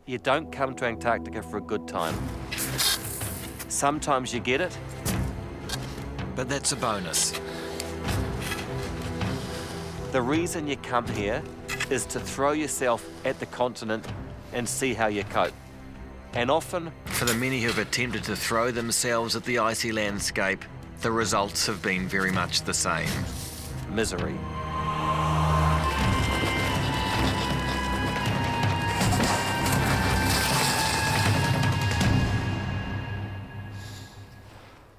You don't come to Antarctica for a good time. Sometimes you get it, But that's a bonus. the reason you come here is to throw yourself at the continent and see how you cope. And often, For the many who have attempted to throw themselves at the icy landscape, the results have been very much the same. misery.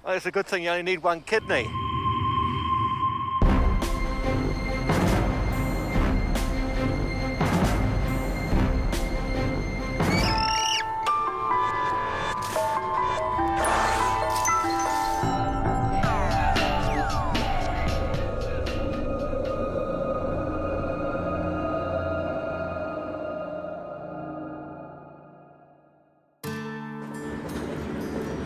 Oh, it's a good thing you only need one kidney.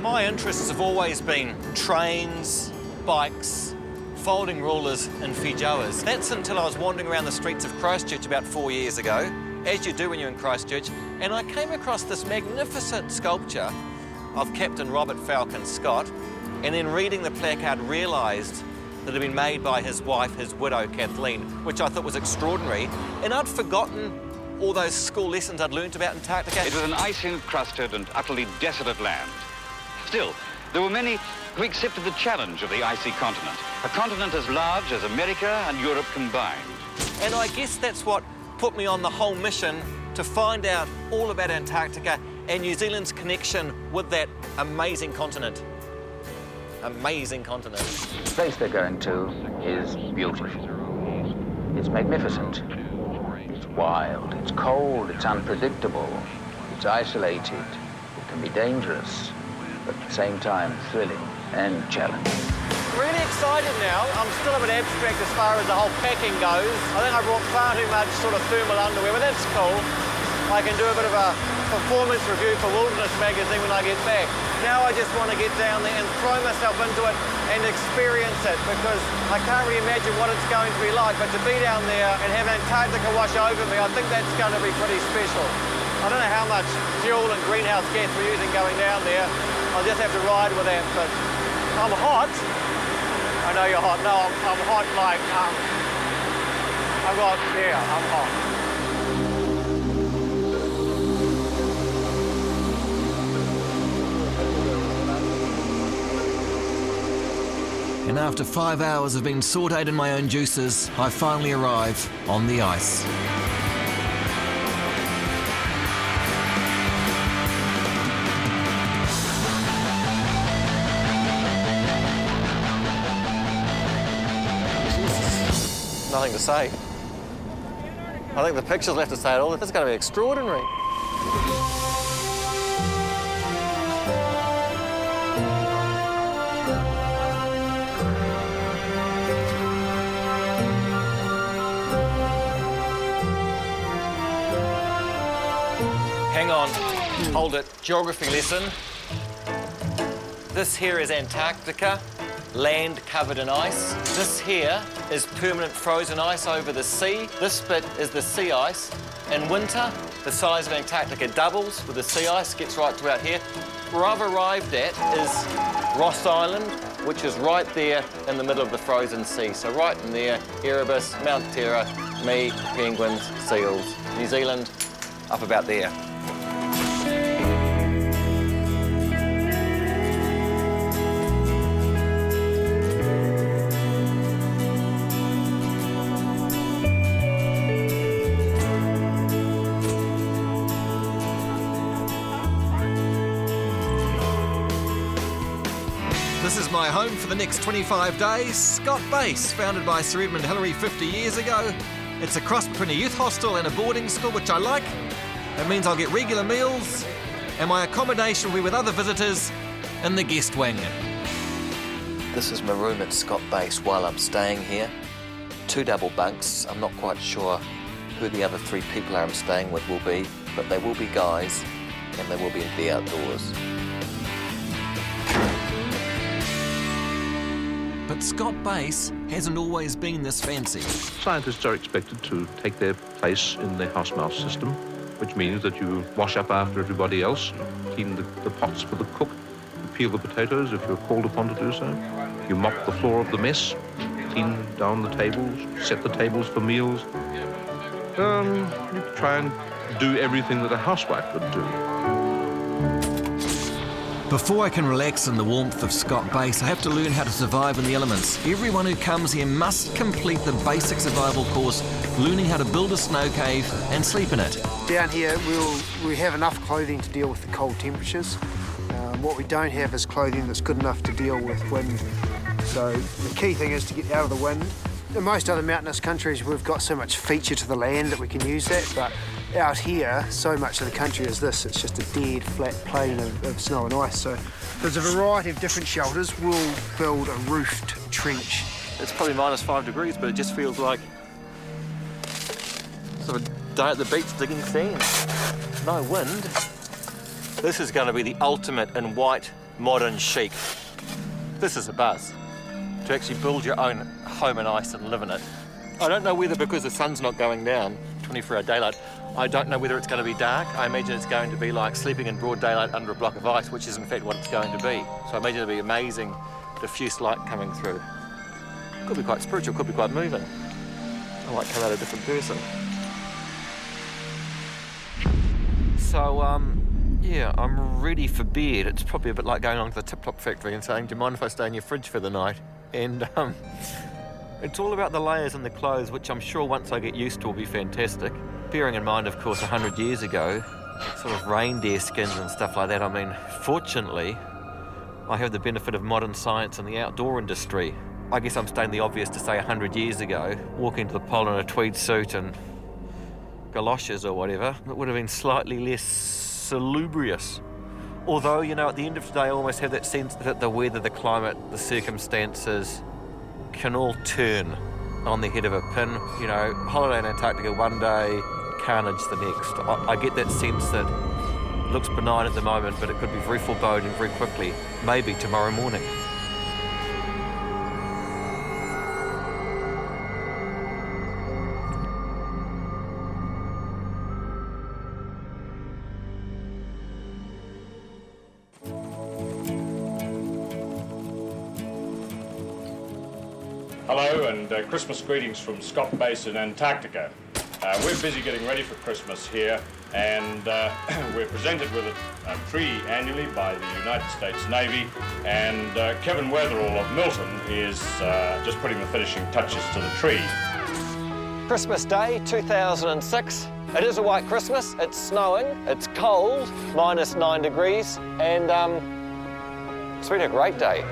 My interests have always been trains, bikes, folding rulers and feijoas. That's until I was wandering around the streets of Christchurch about 4 years ago, as you do when you're in Christchurch, and I came across this magnificent sculpture of Captain Robert Falcon Scott, and then reading the placard realised that it had been made by his wife, his widow, Kathleen, which I thought was extraordinary, and I'd forgotten all those school lessons I'd learnt about Antarctica. It was an ice-encrusted and utterly desolate land. Still, there were many who accepted the challenge of the icy continent, a continent as large as America and Europe combined. And I guess that's what put me on the whole mission to find out all about Antarctica and New Zealand's connection with that amazing continent. Amazing continent. The place they're going to is beautiful. It's magnificent. It's wild. It's cold. It's unpredictable. It's isolated. It can be dangerous, but at the same time thrilling and challenging. Really excited now. I'm still a bit abstract as far as the whole packing goes. I think I brought far too much sort of thermal underwear, but that's cool. I can do a bit of a performance review for Wilderness magazine when I get back. Now I just want to get down there and throw myself into it and experience it, because I can't really imagine what it's going to be like, but to be down there and have Antarctica wash over me, I think that's going to be pretty special. I don't know how much fuel and greenhouse gas we're using going down there. I'll just have to ride with that, but I'm hot. I know you're hot. No, I'm hot like, I'm hot. And after 5 hours of being sautéed in my own juices, I finally arrive on the ice. Nothing to say. I think the pictures left to say it all. This is going to be extraordinary. Hang on, hold it. Geography lesson. This here is Antarctica, land covered in ice. This here is permanent frozen ice over the sea. This bit is the sea ice. In winter, the size of Antarctica doubles with the sea ice, gets right to out here. Where I've arrived at is Ross Island, which is right there in the middle of the frozen sea. So right in there, Erebus, Mount Terror, me, penguins, seals. New Zealand, up about there. This is my home for the next 25 days, Scott Base, founded by Sir Edmund Hillary 50 years ago. It's a cross between a youth hostel and a boarding school, which I like. It means I'll get regular meals, and my accommodation will be with other visitors in the guest wing. This is my room at Scott Base while I'm staying here. 2 double bunks. I'm not quite sure who the other 3 people I'm staying with will be, but they will be guys, and they will be in the outdoors. But Scott Base hasn't always been this fancy. Scientists are expected to take their place in the house mouse system which means that you wash up after everybody else, clean the pots for the cook, you peel the potatoes if you're called upon to do so, you mop the floor of the mess, clean down the tables, set the tables for meals. You try and do everything that a housewife would do. Before I can relax in the warmth of Scott Base, I have to learn how to survive in the elements. Everyone who comes here must complete the basic survival course, learning how to build a snow cave and sleep in it. Down here, we have enough clothing to deal with the cold temperatures. What we don't have is clothing that's good enough to deal with wind. So the key thing is to get out of the wind. In most other mountainous countries, we've got so much feature to the land that we can use that, but out here, so much of the country is this. It's just a dead, flat plain of snow and ice. So there's a variety of different shelters. We'll build a roofed trench. It's probably -5 degrees, but it just feels like sort of day at the beach digging sand. No wind. This is going to be the ultimate in white, modern chic. This is a buzz. To actually build your own home in ice and live in it. I don't know whether, because the sun's not going down, 24-hour daylight, I don't know whether it's going to be dark. I imagine it's going to be like sleeping in broad daylight under a block of ice, which is in fact what it's going to be. So I imagine it'll be amazing, diffuse light coming through. Could be quite spiritual, could be quite moving. I might come out a different person. So, yeah, I'm ready for bed. It's probably a bit like going along to the Tip Top factory and saying, do you mind if I stay in your fridge for the night? And it's all about the layers in the clothes, which I'm sure once I get used to will be fantastic. Bearing in mind, of course, 100 years ago, sort of reindeer skins and stuff like that. I mean, fortunately, I have the benefit of modern science and the outdoor industry. I guess I'm stating the obvious to say 100 years ago, walking to the pole in a tweed suit and galoshes or whatever, it would have been slightly less salubrious. Although, you know, at the end of today, I almost have that sense that the weather, the climate, the circumstances can all turn on the head of a pin. You know, holiday in Antarctica one day, carnage the next. I get that sense that it looks benign at the moment, but it could be very foreboding very quickly, maybe tomorrow morning. Hello and Christmas greetings from Scott Base in Antarctica. We're busy getting ready for Christmas here, and we're presented with a tree annually by the United States Navy, and Kevin Weatherall of Milton is just putting the finishing touches to the tree. Christmas Day 2006. It is a white Christmas. It's snowing, it's cold, -9 degrees, and it's been a great day.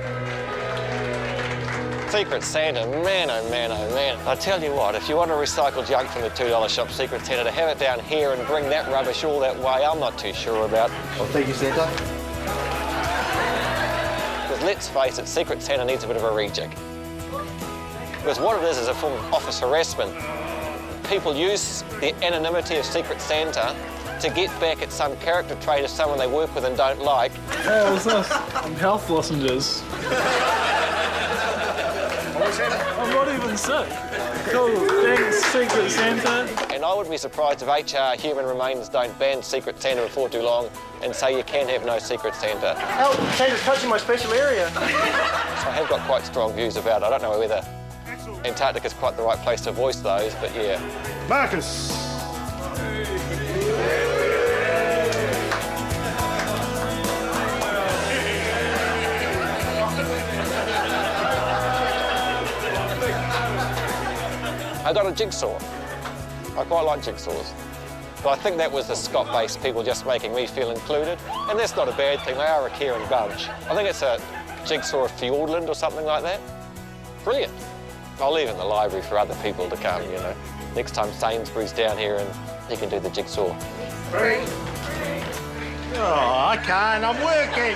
Secret Santa, man, oh man, oh man. I tell you what, if you want to recycle junk from the $2 shop Secret Santa, to have it down here and bring that rubbish all that way, I'm not too sure about. Well, thank you, Santa. Because let's face it, Secret Santa needs a bit of a rejig. Because what it is a form of office harassment. People use the anonymity of Secret Santa to get back at some character trait of someone they work with and don't like. Oh, what's this? Health lozenges. I'm not even sick. Cool, thanks, Secret Santa. And I would be surprised if HR Human Remains don't ban Secret Santa before too long and say you can have no Secret Santa. Oh, Santa's touching my special area. So I have got quite strong views about it. I don't know whether Antarctica's quite the right place to voice those, but yeah. Marcus! I got a jigsaw. I quite like jigsaws. But I think that was the Scott-based people just making me feel included. And that's not a bad thing, they are a caring bunch. I think it's a jigsaw of Fjordland or something like that. Brilliant. I'll leave it in the library for other people to come, you know. Next time Sainsbury's down here and he can do the jigsaw. Oh, I can't, I'm working.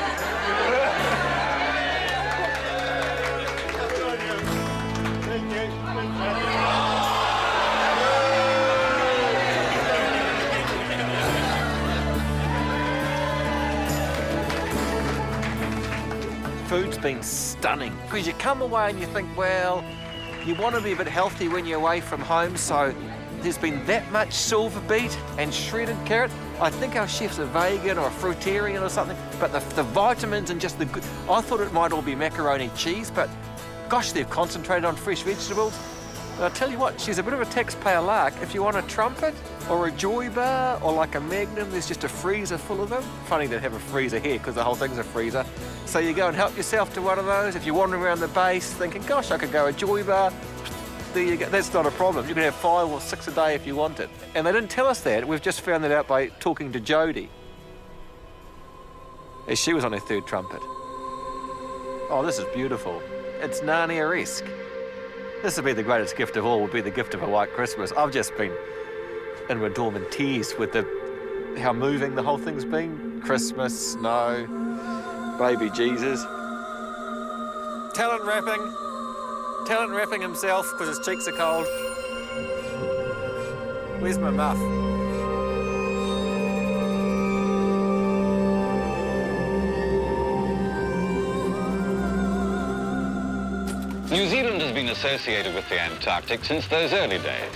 Food's been stunning. Because you come away and you think, well, you want to be a bit healthy when you're away from home, so there's been that much silver beet and shredded carrot. I think our chef's a vegan or a fruitarian or something, but the vitamins and just the good... I thought it might all be macaroni cheese, but gosh, they've concentrated on fresh vegetables. But I'll tell you what, she's a bit of a taxpayer lark. If you want a trumpet or a joy bar or like a Magnum, there's just a freezer full of them. Funny to have a freezer here because the whole thing's a freezer. So you go and help yourself to one of those. If you're wandering around the base thinking, gosh, I could go a joy bar, there you go. That's not a problem. You can have 5 or 6 a day if you want it. And they didn't tell us that. We've just found that out by talking to Jodie, as she was on her 3rd trumpet. Oh, this is beautiful. It's Narnia-esque. This would be the greatest gift of all, would be the gift of a white Christmas. I've just been in my dorm in tears with how moving the whole thing's been. Christmas, snow, baby Jesus. Talent rapping himself because his cheeks are cold. Where's my muff? New Zealand has been associated with the Antarctic since those early days,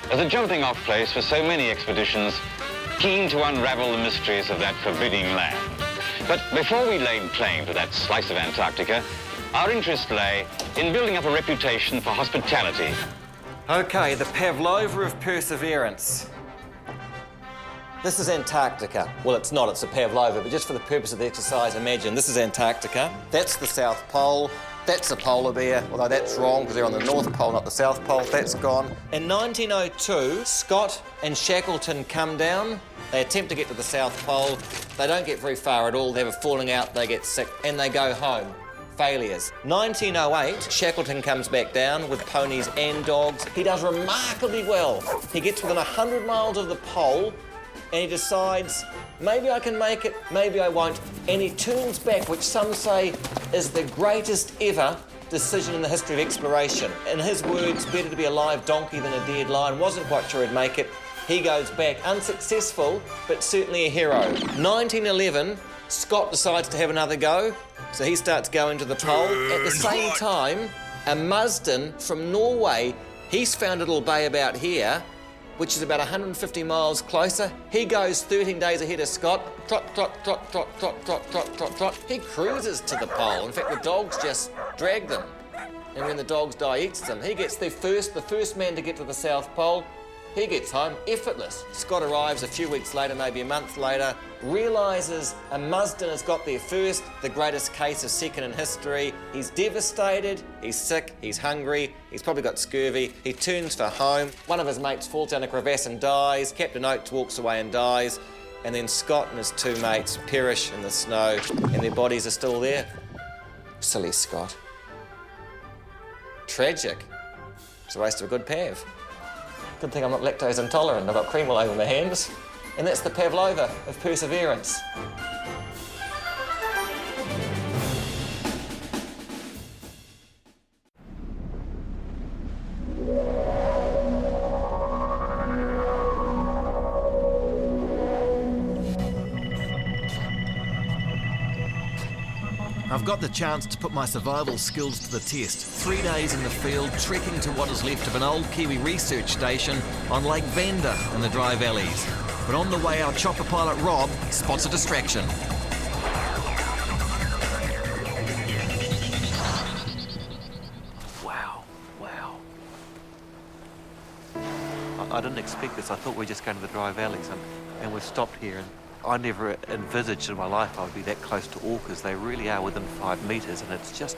as a jumping-off place for so many expeditions keen to unravel the mysteries of that forbidding land. But before we laid claim to that slice of Antarctica, our interest lay in building up a reputation for hospitality. Okay, the Pavlova of perseverance. This is Antarctica. Well, it's not, it's a Pavlova, but just for the purpose of the exercise, imagine this is Antarctica. That's the South Pole. That's a polar bear, although that's wrong because they're on the North Pole, not the South Pole. That's gone. In 1902, Scott and Shackleton come down. They attempt to get to the South Pole. They don't get very far at all. They have a falling out, they get sick, and they go home. Failures. 1908, Shackleton comes back down with ponies and dogs. He does remarkably well. He gets within 100 miles of the pole, and he decides, maybe I can make it, maybe I won't. And he turns back, which some say is the greatest ever decision in the history of exploration. In his words, better to be a live donkey than a dead lion. Wasn't quite sure he'd make it. He goes back, unsuccessful, but certainly a hero. 1911, Scott decides to have another go, so he starts going to the pole. At the same time, a Musden from Norway, he's found a little bay about here, which is about 150 miles closer. He goes 13 days ahead of Scott. Trot, trot, trot, trot, trot, trot, trot, trot, trot. He cruises to the pole. In fact, the dogs just drag them. And when the dogs die, eats them. He gets there first, the first man to get to the South Pole. He gets home effortless. Scott arrives a few weeks later, maybe a month later, realises a Musden has got there first, the greatest case of second in history. He's devastated, he's sick, he's hungry, he's probably got scurvy. He turns for home. One of his mates falls down a crevasse and dies. Captain Oates walks away and dies. And then Scott and his 2 mates perish in the snow, and their bodies are still there. Silly Scott. Tragic. It's a waste of a good Pav. Good thing I'm not lactose intolerant. I've got cream all over my hands. And that's the Pavlova of perseverance. I've got the chance to put my survival skills to the test. 3 days in the field, trekking to what is left of an old Kiwi research station on Lake Vanda in the Dry Valleys. But on the way, our chopper pilot Rob spots a distraction. Wow. I didn't expect this. I thought we were just going to the Dry Valleys, and we've stopped here. And I never envisaged in my life I would be that close to orcas. They really are within 5 metres, and it's just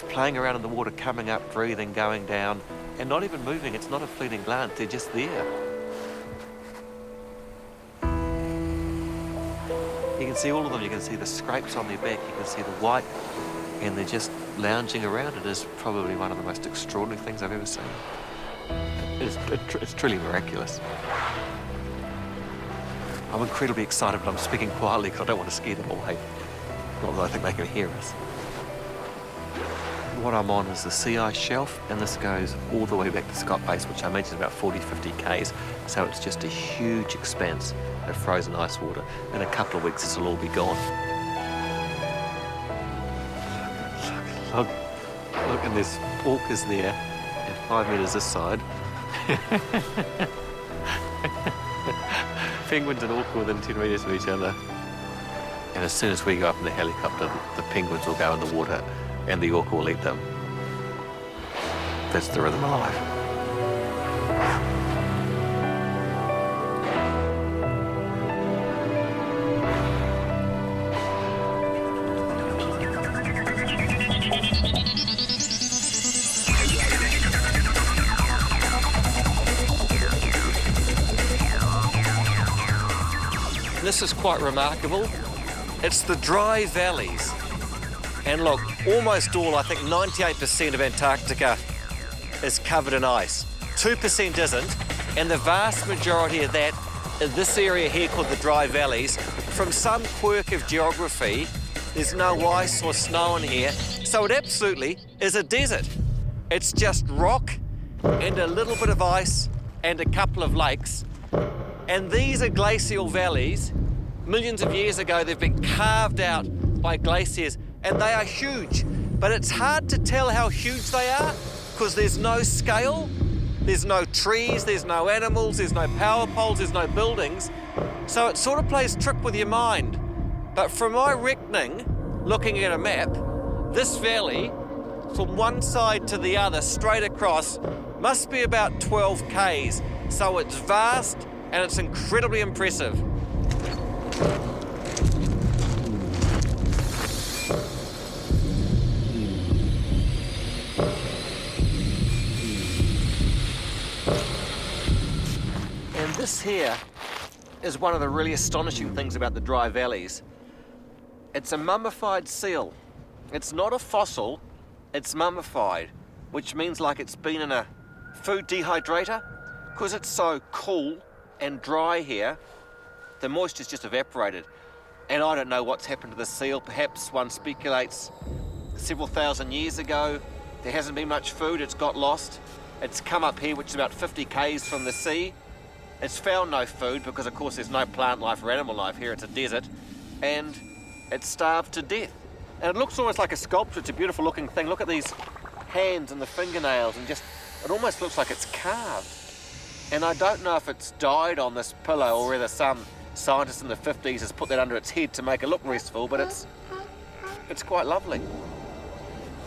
playing around in the water, coming up, breathing, going down, and not even moving. It's not a fleeting glance, they're just there. You can see all of them. You can see the scrapes on their back, you can see the white, and they're just lounging around. It is probably one of the most extraordinary things I've ever seen. It's truly miraculous. I'm incredibly excited, but I'm speaking quietly because I don't want to scare them away. Not that I think they can hear us. What I'm on is the sea ice shelf, and this goes all the way back to Scott Base, which I imagine is about 40, 50 k's. So it's just a huge expanse of frozen ice water. In a couple of weeks, this will all be gone. Look, and there's orcas there, and 5 metres this side. Penguins and orca within 10 metres of each other. And as soon as we go up in the helicopter, the penguins will go in the water and the orca will eat them. That's the rhythm of life. This is quite remarkable. It's the dry valleys. And look, almost all, I think 98% of Antarctica is covered in ice. 2% isn't, and the vast majority of that in this area here called the dry valleys, from some quirk of geography, there's no ice or snow in here, so it absolutely is a desert. It's just rock and a little bit of ice and a couple of lakes. And these are glacial valleys. Millions of years ago, they've been carved out by glaciers, and they are huge. But it's hard to tell how huge they are because there's no scale, there's no trees, there's no animals, there's no power poles, there's no buildings. So it sort of plays trick with your mind. But from my reckoning, looking at a map, this valley, from one side to the other, straight across, must be about 12 k's. So it's vast and it's incredibly impressive. And this here is one of the really astonishing things about the dry valleys. It's a mummified seal. It's not a fossil, it's mummified, which means like it's been in a food dehydrator. Because it's so cool and dry here, the moisture's just evaporated. And I don't know what's happened to the seal. Perhaps one speculates several thousand years ago, there hasn't been much food, it's got lost. It's come up here, which is about 50 k's from the sea. It's found no food because, of course, there's no plant life or animal life here. It's a desert. And it's starved to death. And it looks almost like a sculpture. It's a beautiful looking thing. Look at these hands and the fingernails and just, it almost looks like it's carved. And I don't know if it's died on this pillow or whether some scientist in the 50s has put that under its head to make it look restful, but it's quite lovely.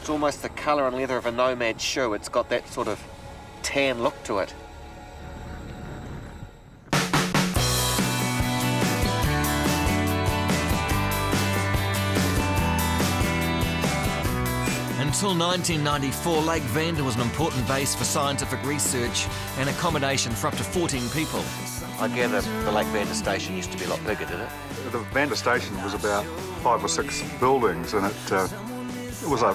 It's almost the colour and leather of a nomad shoe. It's got that sort of tan look to it. Until 1994, Lake Vanda was an important base for scientific research and accommodation for up to 14 people. I gather the Lake Vanda station used to be a lot bigger, did it? The Vanda station was about 5 or 6 buildings, and it was a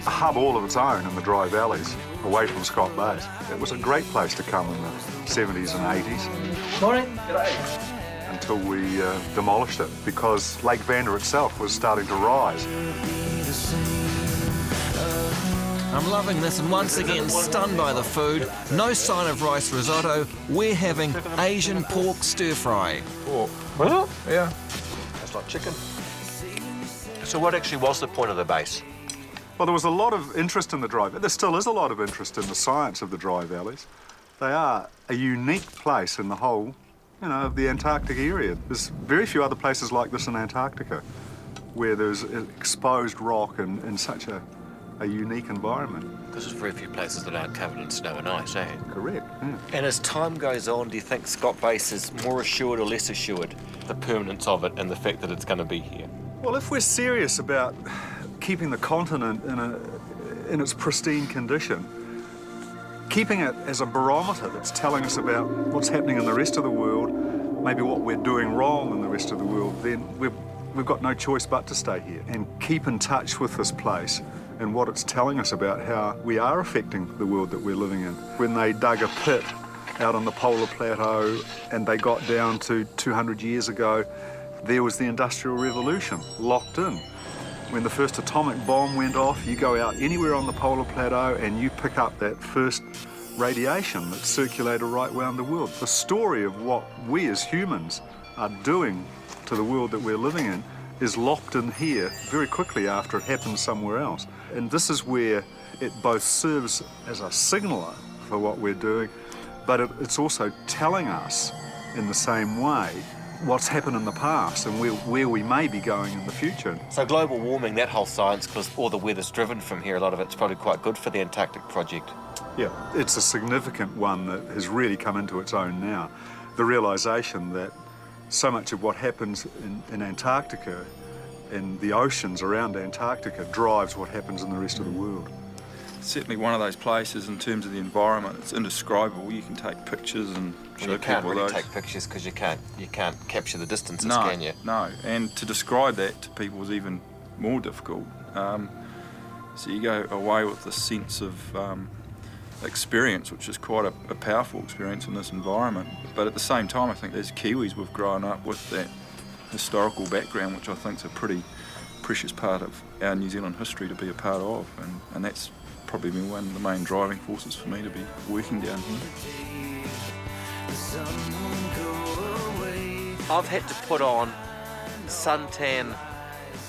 hub all of its own in the dry valleys, away from Scott Base. It was a great place to come in the 70s and 80s. Morning. G'day. Until we demolished it, because Lake Vanda itself was starting to rise. I'm loving this, and once again, stunned by the food. No sign of rice risotto. We're having Asian pork stir-fry. Pork. Well, Yeah. That's like chicken. So what actually was the point of the base? Well, there was a lot of interest in the dry. There still is a lot of interest in the science of the dry valleys. They are a unique place in the whole, of the Antarctic area. There's very few other places like this in Antarctica, where there's exposed rock in such a unique environment. Because there's very few places that aren't covered in snow and ice, eh? Correct, yeah. And as time goes on, do you think Scott Base is more assured or less assured, the permanence of it and the fact that it's going to be here? Well, if we're serious about keeping the continent in its pristine condition, keeping it as a barometer that's telling us about what's happening in the rest of the world, maybe what we're doing wrong in the rest of the world, then we've got no choice but to stay here and keep in touch with this place and what it's telling us about how we are affecting the world that we're living in. When they dug a pit out on the polar plateau and they got down to 200 years ago, there was the Industrial Revolution locked in. When the first atomic bomb went off, you go out anywhere on the polar plateau and you pick up that first radiation that circulated right around the world. The story of what we as humans are doing to the world that we're living in is locked in here very quickly after it happened somewhere else. And this is where it both serves as a signaler for what we're doing, but it's also telling us in the same way what's happened in the past and where we may be going in the future. So global warming, that whole science, because all the weather's driven from here, a lot of it's probably quite good for the Antarctic project. Yeah, it's a significant one that has really come into its own now. The realisation that so much of what happens in Antarctica and the oceans around Antarctica drives what happens in the rest of the world. Certainly one of those places in terms of the environment, it's indescribable. You can take pictures and show You can't people really those. take pictures because you can't capture the distances, No, can you? no, and to describe that to people is even more difficult. So you go away with this sense of experience, which is quite a powerful experience in this environment. But at the same time, I think as Kiwis, we've grown up with that historical background, which I think is a pretty precious part of our New Zealand history to be a part of, and that's probably been one of the main driving forces for me to be working down here. I've had to put on suntan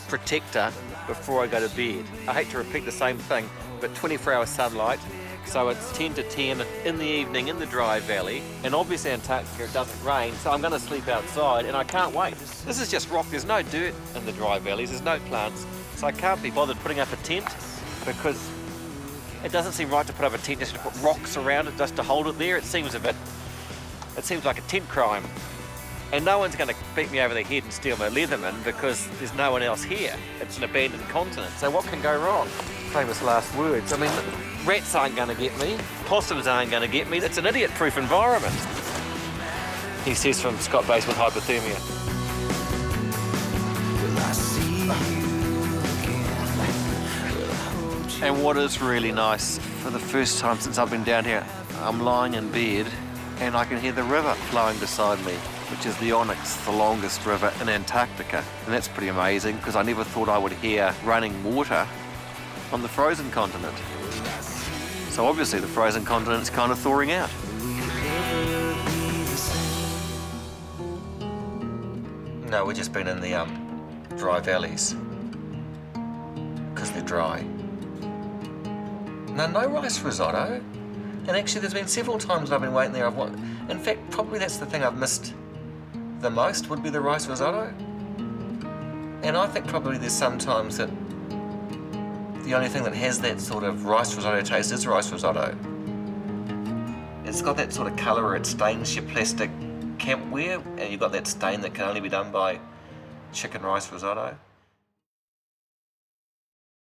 protector before I go to bed. I hate to repeat the same thing, but 24-hour sunlight. So it's 10 to 10 in the evening in the dry valley, and obviously Antarctica it doesn't rain, so I'm going to sleep outside and I can't wait. This is just rock, there's no dirt in the dry valleys, there's no plants, so I can't be bothered putting up a tent because it doesn't seem right to put up a tent just to put rocks around it just to hold it there. It seems like a tent crime. And no one's going to beat me over the head and steal my Leatherman because there's no one else here. It's an abandoned continent. So what can go wrong? Famous last words. I mean, rats aren't going to get me. Possums aren't going to get me. That's an idiot-proof environment. He says from Scott Base with hypothermia. And what is really nice, for the first time since I've been down here, I'm lying in bed and I can hear the river flowing beside me, which is the Onyx, the longest river in Antarctica. And that's pretty amazing because I never thought I would hear running water on the frozen continent. So obviously the frozen continent's kind of thawing out. No, we've just been in the dry valleys because they're dry. No rice risotto. And actually there's been several times that I've been waiting there. In fact, probably that's the thing I've missed the most would be the rice risotto. And I think probably there's sometimes that the only thing that has that sort of rice risotto taste is rice risotto. It's got that sort of colour where it stains your plastic campware, and you've got that stain that can only be done by chicken rice risotto.